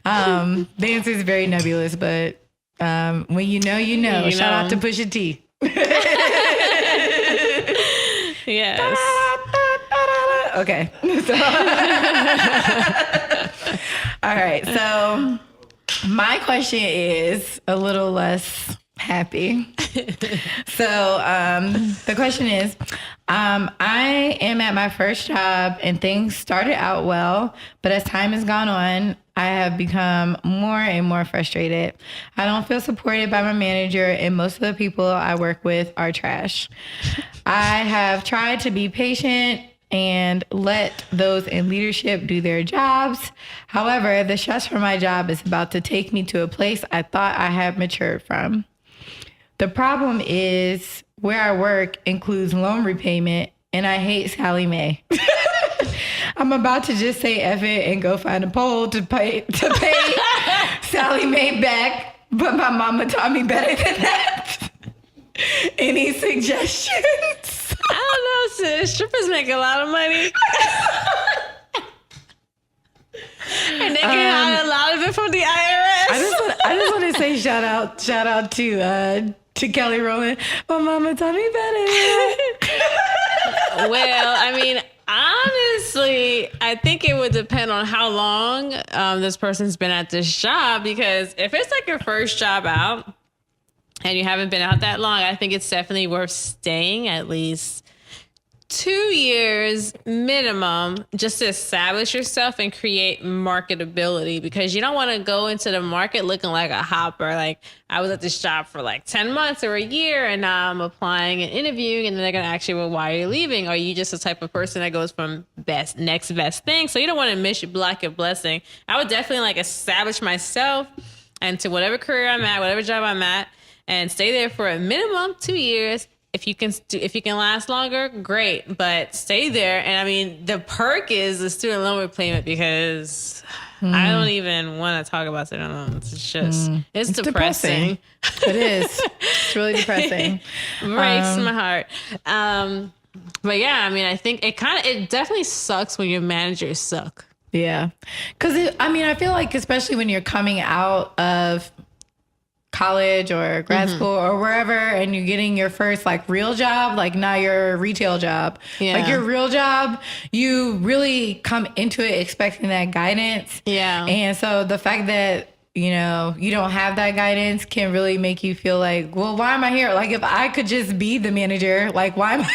The answer is very nebulous, but when you know, you know. Shout out to Pusha T. Yes. Okay. All right. So my question is a little less happy. So the question is, I am at my first job and things started out well, but as time has gone on, I have become more and more frustrated. I don't feel supported by my manager, and most of the people I work with are trash. I have tried to be patient and let those in leadership do their jobs. However, the stress for my job is about to take me to a place I thought I had matured from. The problem is where I work includes loan repayment, and I hate Sally Mae. I'm about to just say F it and go find a pole to pay Sally Mae back, but my mama taught me better than that. Any suggestions? I don't know, sis. Strippers make a lot of money. And they get out a lot of it from the IRS. I just want to say shout out to Kelly Rowland. My mama taught me better. Well, I mean, honestly, I think it would depend on how long this person's been at this job, because if it's like your first job out and you haven't been out that long, I think it's definitely worth staying at least 2 years minimum just to establish yourself and create marketability, because you don't want to go into the market looking like a hopper. Like, I was at this job for like 10 months or a year and now I'm applying and interviewing, and then they're going to ask you, well, why are you leaving? Are you just the type of person that goes from next best thing? So you don't want to miss your block your blessing. I would definitely like establish myself and to whatever career I'm at, whatever job I'm at, and stay there for a minimum 2 years. If you can last longer, great, but stay there. And I mean, the perk is the student loan repayment, because I don't even want to talk about student loans. It's just, it's depressing. It is. It's really depressing. Breaks my heart. But yeah, I mean, I think it definitely sucks when your managers suck. Yeah. Because I feel like, especially when you're coming out of college or grad school or wherever, and you're getting your first like real job, like not your retail job, like your real job, you really come into it expecting that guidance. Yeah. And so the fact that, you know, you don't have that guidance can really make you feel like, well, why am I here? Like, if I could just be the manager, like, why am I,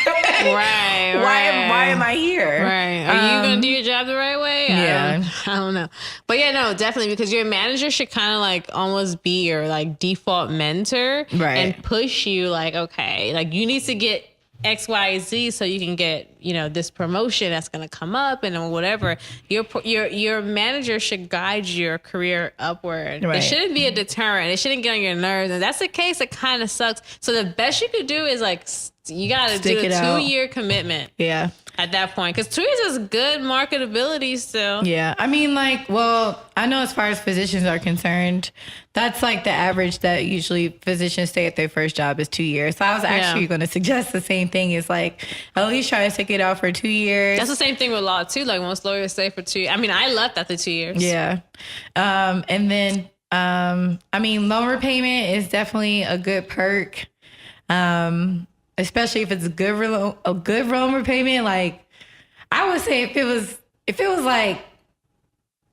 why am I here? Right. Are you going to do your job the right way? Yeah. I don't know. But yeah, no, definitely, because your manager should kind of like almost be your like default mentor, right, and push you like, okay, like you need to get X, Y, Z so you can get, you know, this promotion that's going to come up and whatever. Your manager should guide your career upward. Right. It shouldn't be a deterrent. It shouldn't get on your nerves. And that's the case. It kind of sucks. So the best you could do is like, you got to do a 2-year commitment. Yeah. At that point, because 2 years is good marketability still. Yeah. I mean, like, well, I know as far as physicians are concerned, that's like the average that usually physicians stay at their first job is 2 years. So I was actually going to suggest the same thing, is like, at least try to stick it out for 2 years. That's the same thing with law too. Like, most lawyers stay for 2 years. I mean, I left after 2 years. Yeah. And then, I mean, loan repayment is definitely a good perk. Especially if it's a good loan repayment. Like, I would say if it was like,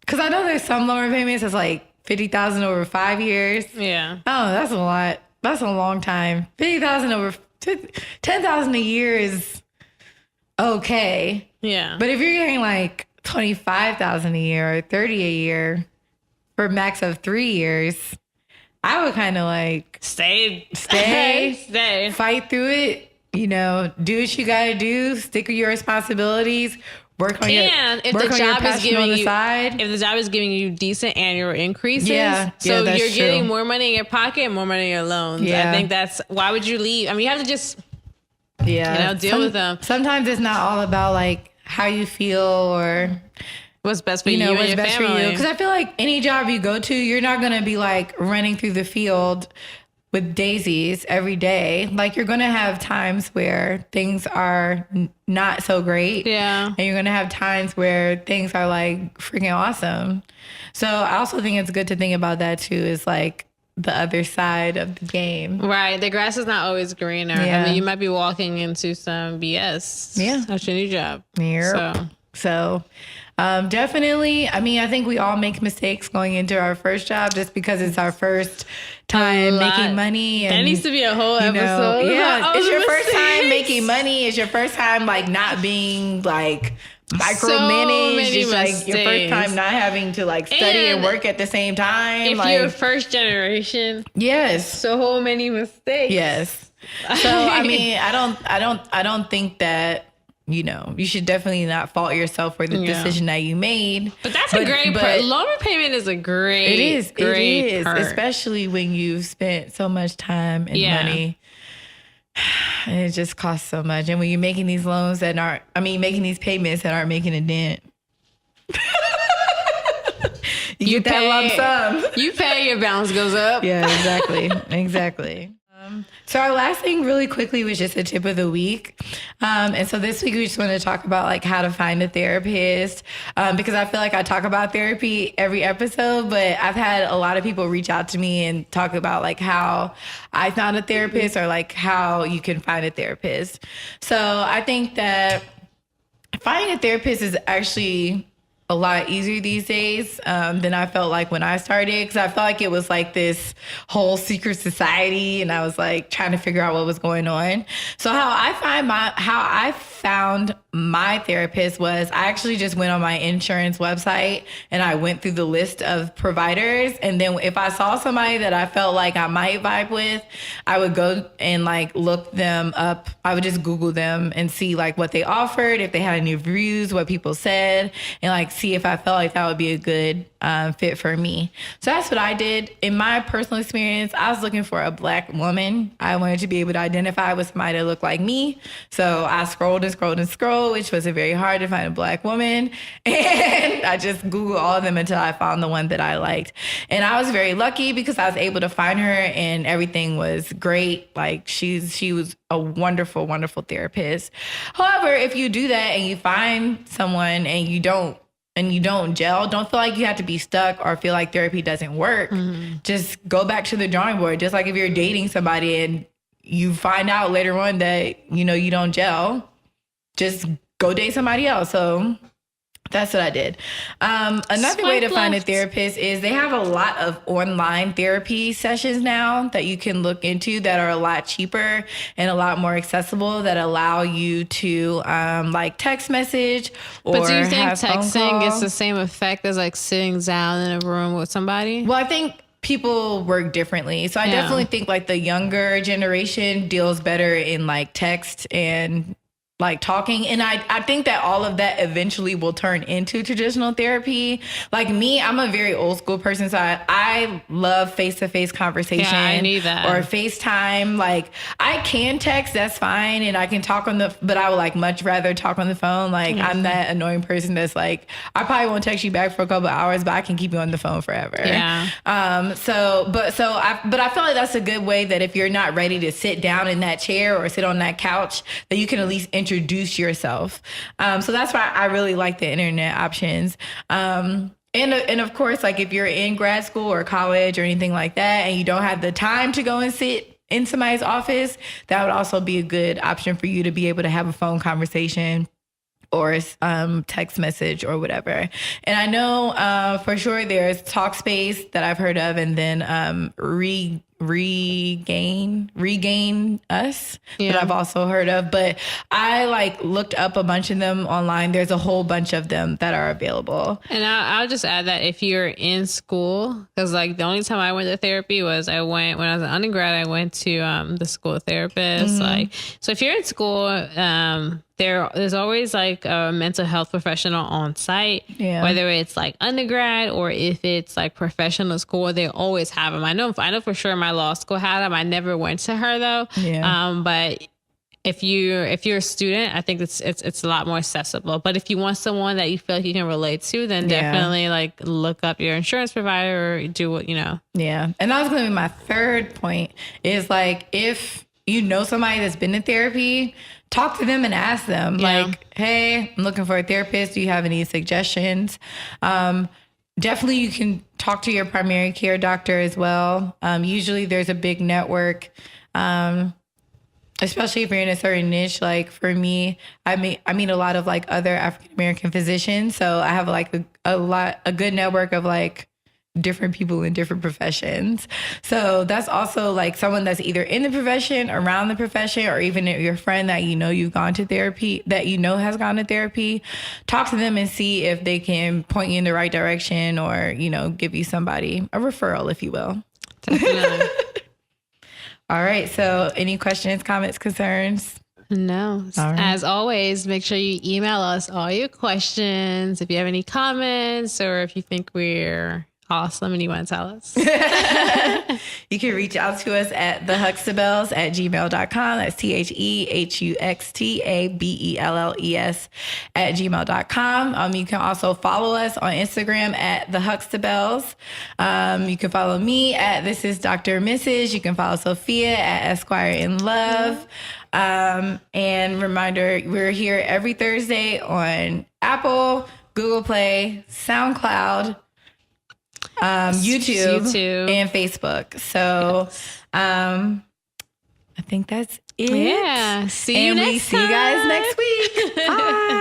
because I know there's some loan repayments that's like $50,000 over 5 years. Yeah. Oh, that's a lot. That's a long time. $50,000 over $10,000 a year is okay. Yeah. But if you're getting like $25,000 a year or $30,000 a year for a max of 3 years, I would kind of like stay, fight through it, you know, do what you got to do, stick with your responsibilities, work on if the job is giving you, if the job is giving you decent annual increases, so you're getting more money in your pocket and more money in your loans. I think that's, why would you leave? I mean, you have to just, you know, deal with them. Sometimes it's not all about like how you feel or what's best for you and your family. Because I feel like any job you go to, you're not going to be like running through the field with daisies every day. Like, you're going to have times where things are not so great. Yeah. And you're going to have times where things are like freaking awesome. So I also think it's good to think about that too, is like the other side of the game. Right. The grass is not always greener. Yeah. I mean, you might be walking into some BS. Yeah. That's your new job. Yeah. So definitely, I mean, I think we all make mistakes going into our first job just because it's our first time making money. And, that needs to be a whole episode. Yeah, it's your first time making money. It's your first time like not being like micromanage. many It's like your first mistakes. time not having to like study and work at the same time. If like, you're first generation, yes, so many mistakes. yes. So I mean, I don't think that, you know, you should definitely not fault yourself for the decision that you made. But that's a great part. Loan repayment is a great, it is, part. especially when you've spent so much time and money. And it just costs so much. And when you're making these loans that aren't, making these payments that aren't making a dent. you get that lump sum. You pay, your balance goes up. Yeah, exactly. Exactly. So our last thing really quickly was just a tip of the week. And so this week we just want to talk about like how to find a therapist, because I feel like I talk about therapy every episode, but I've had a lot of people reach out to me and talk about like how I found a therapist or like how you can find a therapist. So I think that finding a therapist is actually a lot easier these days than I felt like when I started, because I felt like it was like this whole secret society and I was like trying to figure out what was going on. So how I found my therapist was I actually just went on my insurance website and I went through the list of providers, and then if I saw somebody that I felt like I might vibe with, I would go and like look them up. I would just Google them and see like what they offered, if they had any reviews, what people said, and like see if I felt like that would be a good fit for me. So that's what I did. In my personal experience, I was looking for a Black woman. I wanted to be able to identify with somebody that looked like me. So I scrolled and scrolled and scrolled, which was very hard to find a Black woman. And I just Googled all of them until I found the one that I liked. And I was very lucky because I was able to find her and everything was great. Like she was a wonderful, wonderful therapist. However, if you do that and you find someone and you don't gel, don't feel like you have to be stuck or feel like therapy doesn't work. Mm-hmm. Just go back to the drawing board. Just like if you're dating somebody and you find out later on that, you know, you don't gel, just go date somebody else. So that's what I did. Another way to find a therapist is they have a lot of online therapy sessions now that you can look into that are a lot cheaper and a lot more accessible that allow you to like text message or But do you think have texting gets the same effect as like sitting down in a room with somebody? Well, I think people work differently. So I definitely think like the younger generation deals better in like text and like talking. And I think that all of that eventually will turn into traditional therapy. Like me, I'm a very old school person. So I love face-to-face conversation. Yeah, I need that. Or FaceTime. Like I can text, that's fine. And I can talk but I would like much rather talk on the phone. Like I'm that annoying person that's like, I probably won't text you back for a couple of hours, but I can keep you on the phone forever. Yeah. But I feel like that's a good way that if you're not ready to sit down in that chair or sit on that couch, that you can at least introduce yourself. So that's why I really like the internet options. And of course, like if you're in grad school or college or anything like that, and you don't have the time to go and sit in somebody's office, that would also be a good option for you to be able to have a phone conversation or text message or whatever. And I know for sure there's Talkspace that I've heard of, and then Regain Us that I've also heard of. But I like looked up a bunch of them online. There's a whole bunch of them that are available. And I'll just add that if you're in school, because like the only time I went to therapy was when I was an undergrad, I went to the school therapist. Mm-hmm. Like, so if you're in school, there's always like a mental health professional on site, whether it's like undergrad or if it's like professional school, they always have them. I know for sure my law school had them. I never went to her though. Yeah. But if you're a student, I think it's a lot more accessible. But if you want someone that you feel like you can relate to, then definitely like look up your insurance provider or do what, you know. Yeah. And that was going to be my third point is like, if you know somebody that's been in therapy, talk to them and ask them like, hey, I'm looking for a therapist. Do you have any suggestions? Definitely you can talk to your primary care doctor as well. Usually there's a big network, especially if you're in a certain niche. Like for me, I meet a lot of like other African-American physicians. So I have like a good network of like different people in different professions. So that's also like someone that's either in the profession, around the profession, or even your friend that you've gone to therapy, that has gone to therapy. Talk to them and see if they can point you in the right direction, or give you somebody, a referral, if you will. Definitely. All right. So any questions, comments, concerns? No. All right. As always, make sure you email us all your questions. If you have any comments, or if you think we're awesome and you want to tell us. You can reach out to us at thehuxtabelles@gmail.com. That's THEHUXTABELLES@gmail.com. You can also follow us on Instagram at thehuxtabelles. You can follow me at This Is Dr. Mrs. You can follow Sophia at Esquire in Love. And reminder, we're here every Thursday on Apple, Google Play, SoundCloud, YouTube, and Facebook. So I think that's it. Yeah. See you next time. See you guys next week. Bye.